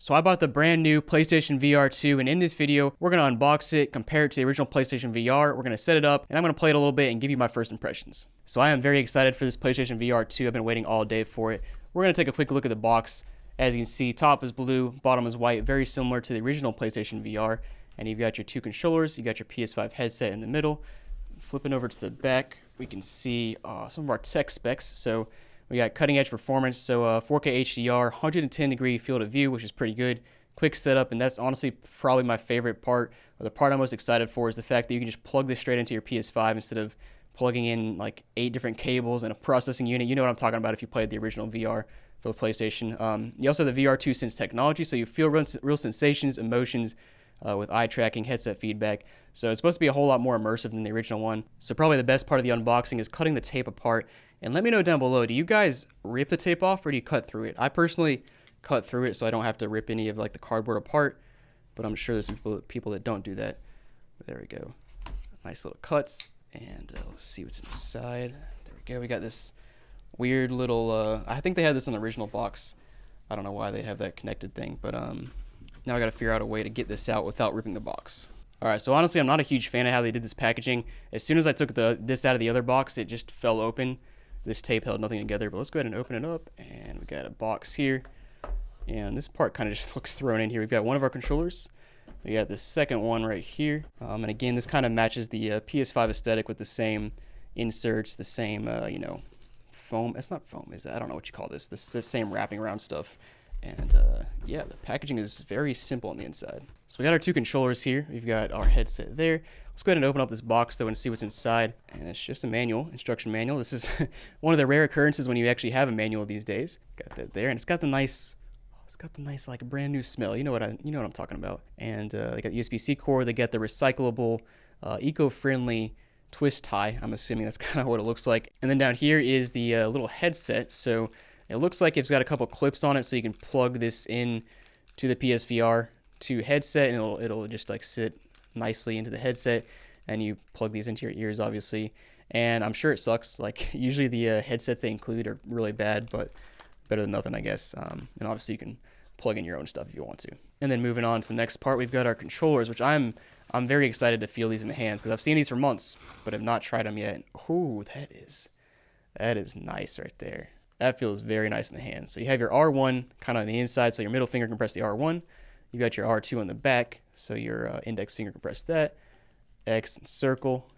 So I bought the brand new PlayStation VR 2, and in this video, we're going to unbox it, compare it to the original PlayStation VR, we're going to set it up, and I'm going to play it a little bit and give you my first impressions. So I am very excited for this PlayStation VR 2, I've been waiting all day for it. We're going to take a quick look at the box. As you can see, top is blue, bottom is white, very similar to the original PlayStation VR. And you've got your two controllers, you got your PS5 headset in the middle. Flipping over to the back, we can see some of our tech specs. So we got cutting edge performance, so 4K HDR, 110 degree field of view, which is pretty good. Quick setup, and that's honestly probably my favorite part, or the part I'm most excited for, is the fact that you can just plug this straight into your PS5 instead of plugging in like 8 different cables and a processing unit. You know what I'm talking about if you played the original VR for the PlayStation. You also have the VR2 Sense technology, so you feel real sensations, emotions, with eye tracking, headset feedback. So it's supposed to be a whole lot more immersive than the original one. So probably the best part of the unboxing is cutting the tape apart. And let me know down below, do you guys rip the tape off or do you cut through it? I personally cut through it so I don't have to rip any of like the cardboard apart, but I'm sure there's some people that don't do that. But there we go. Nice little cuts. And let's see what's inside. There we go. We got this weird little, I think they had this in the original box. I don't know why they have that connected thing, but now I got to figure out a way to get this out without ripping the box. All right, so honestly, I'm not a huge fan of how they did this packaging. As soon as I took this out of the other box, it just fell open. This tape held nothing together, but let's go ahead and open it up. And we got a box here. And this part kind of just looks thrown in here. We've got one of our controllers. We got the second one right here. And again, this kind of matches the PS5 aesthetic with the same inserts, the same, you know, foam. It's not foam, is it? I don't know what you call this. The same wrapping around stuff. And yeah, the packaging is very simple on the inside. So we got our two controllers here. We've got our headset there. Let's go ahead and open up this box though and see what's inside. And it's just a manual, instruction manual. This is one of the rare occurrences when you actually have a manual these days. Got that there, and it's got the nice like brand new smell. You know what I'm talking about. And they got the USB-C cord. They got the recyclable, eco-friendly twist tie. I'm assuming that's kind of what it looks like. And then down here is the little headset. So it looks like it's got a couple clips on it, so you can plug this in to the PSVR 2 headset, and it'll just like sit nicely into the headset, and you plug these into your ears, obviously. And I'm sure it sucks. Like usually the headsets they include are really bad, but better than nothing, I guess. And obviously you can plug in your own stuff if you want to. And then moving on to the next part, we've got our controllers, which I'm very excited to feel these in the hands because I've seen these for months, but have not tried them yet. Ooh, that is nice right there. That feels very nice in the hand. So you have your R1 kind of on the inside, so your middle finger can press the R1. You got your R2 on the back, so your index finger can press that. X and circle,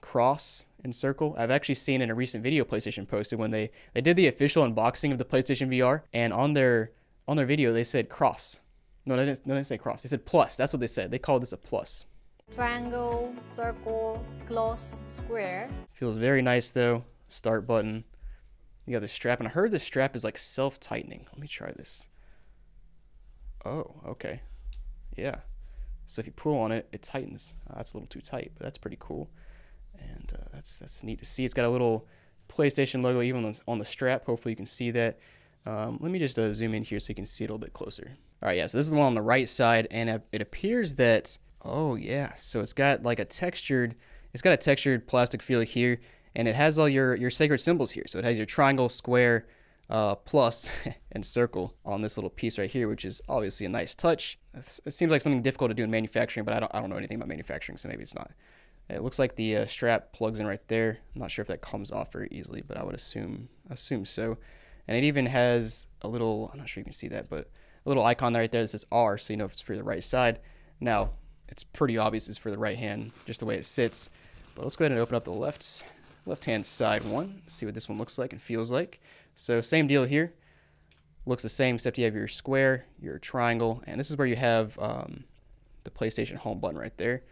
cross and circle. I've actually seen in a recent video PlayStation posted when they did the official unboxing of the PlayStation VR, and on their video they said cross. No, they didn't say cross. They said plus. That's what they said. They called this a plus. Triangle, circle, close, square. Feels very nice though. Start button. You got the strap, and I heard this strap is like self-tightening. Let me try this. Oh, okay. Yeah. So if you pull on it, it tightens. That's a little too tight, but that's pretty cool. And that's neat to see. It's got a little PlayStation logo even on the strap. Hopefully you can see that. Let me just zoom in here so you can see it a little bit closer. All right, yeah, so this is the one on the right side, and it appears that, oh yeah, so it's got like a textured plastic feel here. And it has all your sacred symbols here. So it has your triangle, square, plus, and circle on this little piece right here, which is obviously a nice touch. It seems like something difficult to do in manufacturing, but I don't know anything about manufacturing, so maybe it's not. It looks like the strap plugs in right there. I'm not sure if that comes off very easily, but I would assume so. And it even has a little, I'm not sure you can see that, but a little icon right there that says R, so you know if it's for the right side. Now, it's pretty obvious it's for the right hand, just the way it sits. But let's go ahead and open up the left-hand side one, see what this one looks like and feels like. So same deal here. Looks the same, except you have your square, your triangle, and this is where you have the PlayStation home button right there.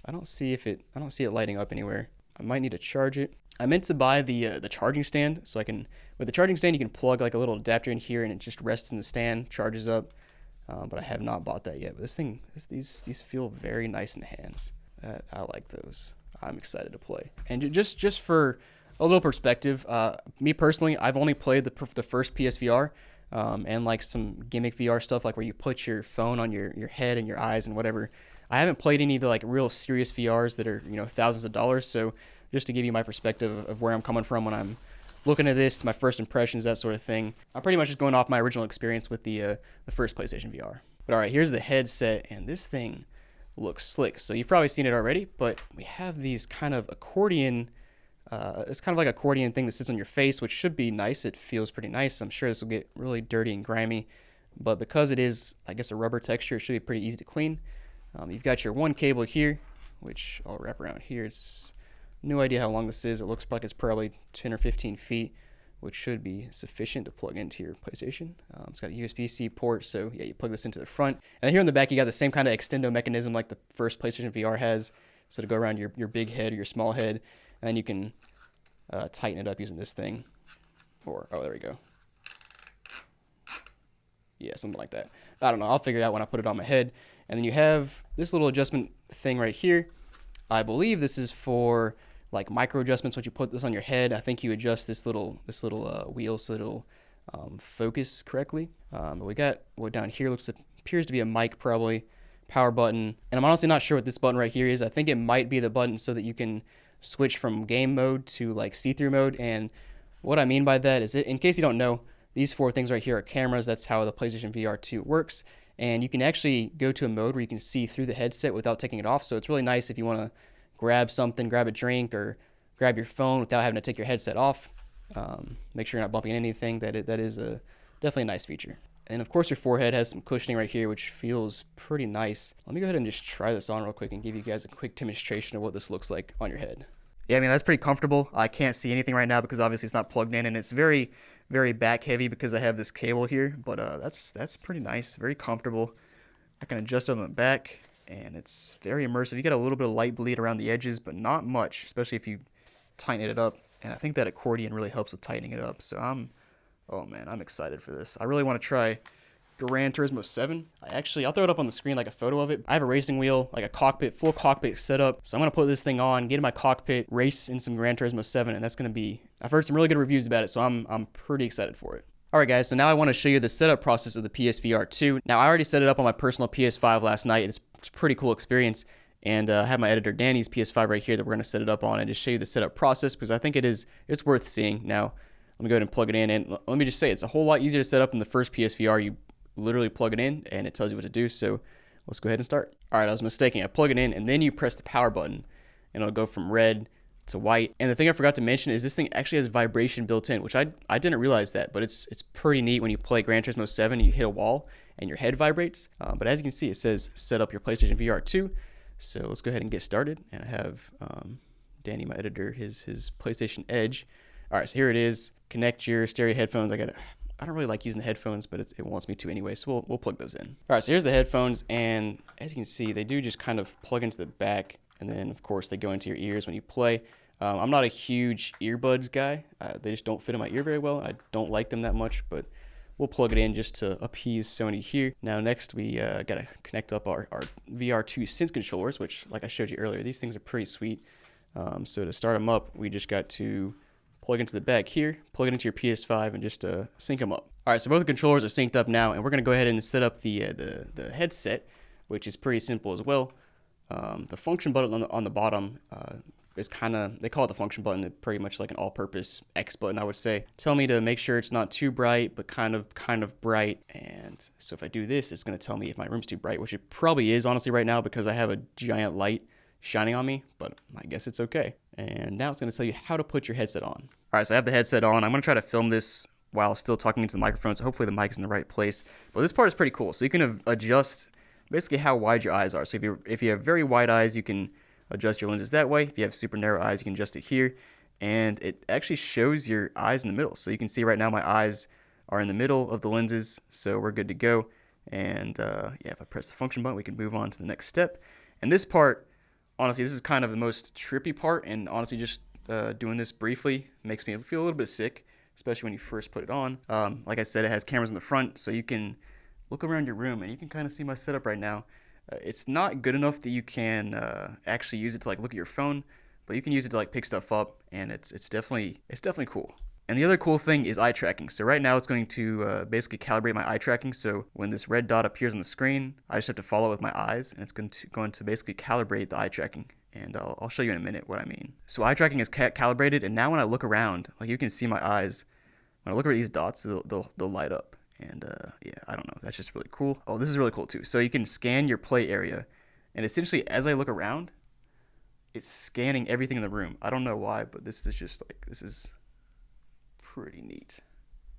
I don't see it lighting up anywhere. I might need to charge it. I meant to buy the charging stand, so with the charging stand you can plug like a little adapter in here and it just rests in the stand, charges up. But I have not bought that yet. But these feel very nice in the hands. I like those. I'm excited to play. And just for a little perspective, me personally, I've only played the first PSVR and like some gimmick VR stuff, like where you put your phone on your head and your eyes and whatever. I haven't played any of the like real serious VRs that are thousands of dollars. So just to give you my perspective of where I'm coming from when I'm looking at this, my first impressions, that sort of thing. I'm pretty much just going off my original experience with the first PlayStation VR. But all right, here's the headset, and this thing looks slick. So you've probably seen it already, but we have these kind of accordion. It's kind of like an accordion thing that sits on your face, which should be nice. It feels pretty nice. I'm sure this will get really dirty and grimy, but because it is, I guess, a rubber texture, it should be pretty easy to clean. You've got your one cable here, which I'll wrap around here. It's no idea how long this is. It looks like it's probably 10 or 15 feet, which should be sufficient to plug into your PlayStation. It's got a USB-C port, so yeah, you plug this into the front. And then here on the back, you got the same kind of extendo mechanism like the first PlayStation VR has, so to go around your big head or your small head, and then you can tighten it up using this thing. Or, oh, there we go. Yeah, something like that. I don't know. I'll figure it out when I put it on my head. And then you have this little adjustment thing right here. I believe this is for like micro adjustments. Once you put this on your head, I think you adjust this little wheel so it'll focus correctly. But we got what down here appears to be a mic, probably power button. And I'm honestly not sure what this button right here is. I think it might be the button so that you can switch from game mode to like see-through mode. And what I mean by that is, in case you don't know, these four things right here are cameras. That's how the PlayStation VR 2 works. And you can actually go to a mode where you can see through the headset without taking it off. So it's really nice if you want to grab something, grab a drink, or grab your phone without having to take your headset off. Make sure you're not bumping anything. That is definitely a nice feature. And of course your forehead has some cushioning right here, which feels pretty nice. Let me go ahead and just try this on real quick and give you guys a quick demonstration of what this looks like on your head. Yeah, I mean, that's pretty comfortable. I can't see anything right now because obviously it's not plugged in, and it's very, very back heavy because I have this cable here, but that's pretty nice, very comfortable. I can adjust it on the back, and it's very immersive. You get a little bit of light bleed around the edges, but not much, especially if you tighten it up, and I think that accordion really helps with tightening it up, so oh man, I'm excited for this. I really want to try Gran Turismo 7. I'll throw it up on the screen like a photo of it. I have a racing wheel, like a cockpit, full cockpit setup. So I'm going to put this thing on, get in my cockpit, race in some Gran Turismo 7, and that's going to be, I've heard some really good reviews about it, so I'm pretty excited for it. Alright guys, so now I want to show you the setup process of the PSVR 2. Now I already set it up on my personal PS5 last night. It's a pretty cool experience. And I have my editor Danny's PS5 right here that we're going to set it up on and just show you the setup process because I think it's worth seeing. Now, let me go ahead and plug it in, and let me just say, it's a whole lot easier to set up than the first PSVR. You literally plug it in and it tells you what to do, so let's go ahead and start. Alright, I was mistaken. I plug it in and then you press the power button and it'll go from red to white. And the thing I forgot to mention is this thing actually has vibration built in, which I didn't realize that, but it's pretty neat when you play Gran Turismo 7 and you hit a wall and your head vibrates. But as you can see, it says set up your PlayStation VR 2. So let's go ahead and get started. And I have Danny, my editor, his PlayStation Edge. Alright, so here it is. Connect your stereo headphones. I don't really like using the headphones, but it wants me to anyway, so we'll plug those in. Alright, so here's the headphones, and as you can see, they do just kind of plug into the back, and then of course they go into your ears when you play. I'm not a huge earbuds guy. They just don't fit in my ear very well. I don't like them that much, but we'll plug it in just to appease Sony here. Now next we gotta connect up our VR2 Sense controllers, which, like I showed you earlier, these things are pretty sweet. So to start them up, we just got to plug into the back here, plug it into your PS5, and just sync them up. All right, so both the controllers are synced up now, and we're gonna go ahead and set up the headset, which is pretty simple as well. The function button on the bottom is they call it the function button. It's pretty much like an all-purpose X button, I would say. Tell me to make sure it's not too bright, but kind of bright. And so if I do this, it's gonna tell me if my room's too bright, which it probably is honestly right now because I have a giant light shining on me, but I guess it's okay. And now it's going to tell you how to put your headset on. Alright, so I have the headset on. I'm going to try to film this while still talking into the microphone, so hopefully the mic's in the right place. But this part is pretty cool. So you can adjust basically how wide your eyes are. So if you have very wide eyes, you can adjust your lenses that way. If you have super narrow eyes, you can adjust it here. And it actually shows your eyes in the middle. So you can see right now my eyes are in the middle of the lenses, so we're good to go. And yeah, if I press the function button, we can move on to the next step. And this part, honestly, this is kind of the most trippy part, and honestly, just doing this briefly makes me feel a little bit sick, especially when you first put it on. Like I said, it has cameras in the front, so you can look around your room, and you can kind of see my setup right now. It's not good enough that you can actually use it to like look at your phone, but you can use it to like pick stuff up, and it's definitely cool. And the other cool thing is eye tracking. So right now it's going to basically calibrate my eye tracking. So when this red dot appears on the screen, I just have to follow it with my eyes, and it's going to basically calibrate the eye tracking. and I'll show you in a minute what I mean. So eye tracking is calibrated, and now when I look around, like you can see my eyes. When I look at these dots, they'll light up. And yeah, I don't know. That's just really cool. Oh, this is really cool too. So you can scan your play area, and essentially as I look around, it's scanning everything in the room. I don't know why, but this is just like, this is pretty neat.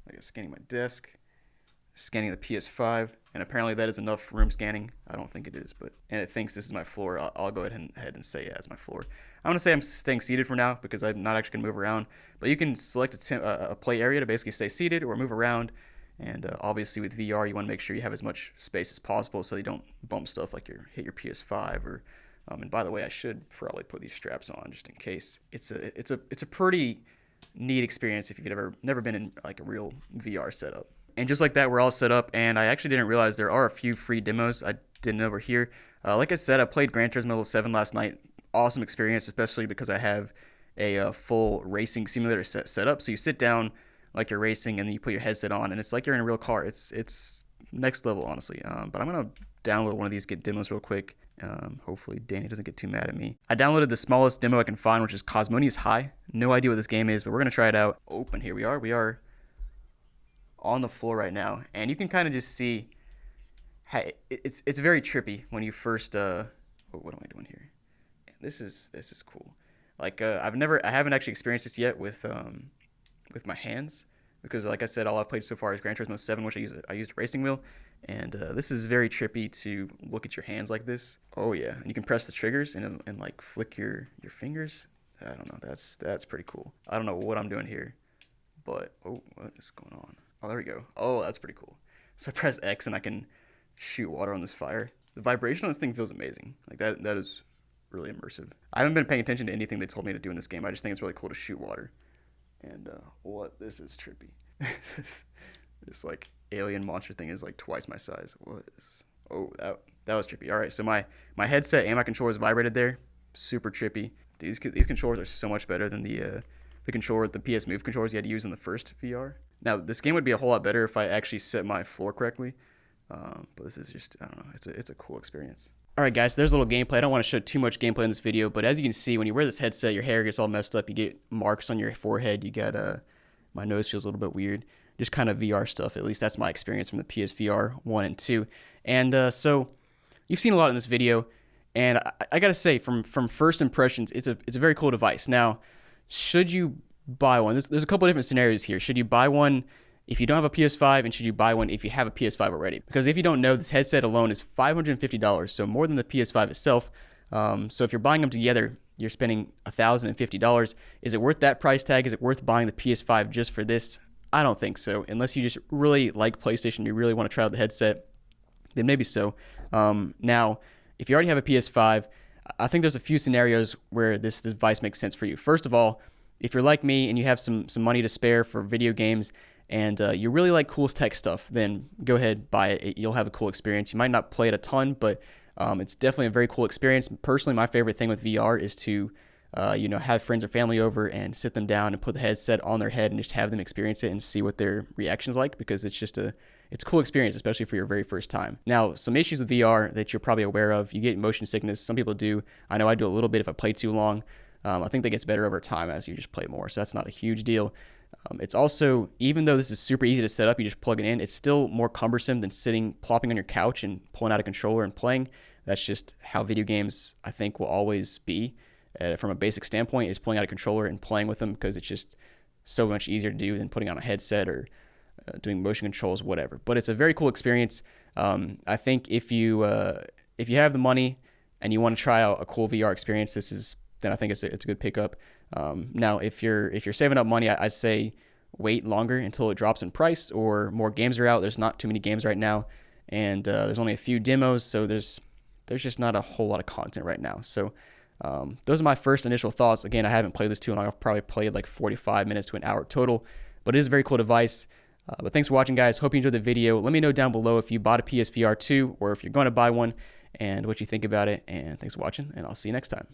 Like it's scanning my desk, scanning the PS5, and apparently that is enough room scanning. I don't think it is, but, and it thinks this is my floor. I'll go ahead and say yeah, it's my floor. I'm gonna say I'm staying seated for now because I'm not actually gonna move around, but you can select a play area to basically stay seated or move around. And obviously with VR, you want to make sure you have as much space as possible so you don't bump stuff like hit your PS5 or. And by the way, I should probably put these straps on just in case. It's a pretty neat experience if you've never been in like a real VR setup. And just like that, we're all set up. And I actually didn't realize there are a few free demos I didn't know were here. Like I said, I played Gran Turismo 7 last night. Awesome experience, especially because I have a full racing simulator set up. So you sit down like you're racing, and then you put your headset on, and it's like you're in a real car. It's next level, honestly. But I'm gonna download one of these, get demos real quick. Hopefully Danny doesn't get too mad at me. I downloaded the smallest demo I can find, which is Cosmonious High. No idea what this game is, but we're gonna try it out. Open. Here we are. We are on the floor right now, and you can kind of just see. It's very trippy when you first. What am I doing here? This is cool. Like I haven't actually experienced this yet with my hands, because like I said, all I've played so far is Gran Turismo 7, which I used a racing wheel, and this is very trippy to look at your hands like this. Oh yeah, and you can press the triggers and like flick your fingers. I don't know, that's pretty cool. I don't know what I'm doing here, but oh, what is going on? Oh, there we go. Oh, that's pretty cool. So I press X and I can shoot water on this fire. The vibration on this thing feels amazing. Like that is really immersive. I haven't been paying attention to anything they told me to do in this game. I just think it's really cool to shoot water. And this is trippy. This like alien monster thing is like twice my size. What is this? Oh, that was trippy. All right, so my headset and my controllers vibrated there. Super trippy. These controllers are so much better than the controller, the PS Move controllers you had to use in the first VR. Now this game would be a whole lot better if I actually set my floor correctly. But this is just, I don't know. It's a cool experience. All right, guys, so there's a little gameplay. I don't want to show too much gameplay in this video, but as you can see, when you wear this headset, your hair gets all messed up. You get marks on your forehead. You got, my nose feels a little bit weird. Just kind of VR stuff. At least that's my experience from the PSVR 1 and 2. And so you've seen a lot in this video, and I got to say, from first impressions, it's a very cool device. Now, should you buy one? There's a couple of different scenarios here. Should you buy one if you don't have a PS5, and should you buy one if you have a PS5 already? Because if you don't know, this headset alone is $550, so more than the PS5 itself. So if you're buying them together, you're spending $1,050. Is it worth that price tag? Is it worth buying the PS5 just for this? I don't think so. Unless you just really like PlayStation, you really want to try out the headset, then maybe so. Now, if you already have a PS5, I think there's a few scenarios where this device makes sense for you. First of all, if you're like me and you have some money to spare for video games, and you really like cool tech stuff, then go ahead, buy it. You'll have a cool experience. You might not play it a ton, but it's definitely a very cool experience. Personally, my favorite thing with VR is to have friends or family over and sit them down and put the headset on their head and just have them experience it and see what their reaction's like, because it's just it's a cool experience, especially for your very first time. Now, some issues with VR that you're probably aware of: you get motion sickness. Some people do. I know I do a little bit if I play too long. I think that gets better over time as you just play more, so that's not a huge deal. It's also, even though this is super easy to set up, you just plug it in, it's still more cumbersome than plopping on your couch and pulling out a controller and playing. That's just how video games, I think, will always be. From a basic standpoint, is pulling out a controller and playing with them, because it's just so much easier to do than putting on a headset or doing motion controls, whatever. But it's a very cool experience. I think if you have the money and you want to try out a cool VR experience, then I think it's a good pickup. Now, if you're saving up money, I'd say wait longer until it drops in price or more games are out. There's not too many games right now, and there's only a few demos, so there's just not a whole lot of content right now. So those are my first initial thoughts. Again, I haven't played this too long. I've probably played like 45 minutes to an hour total, but it is a very cool device. But thanks for watching, guys. Hope you enjoyed the video. Let me know down below if you bought a PSVR 2 or if you're going to buy one and what you think about it. And thanks for watching, and I'll see you next time.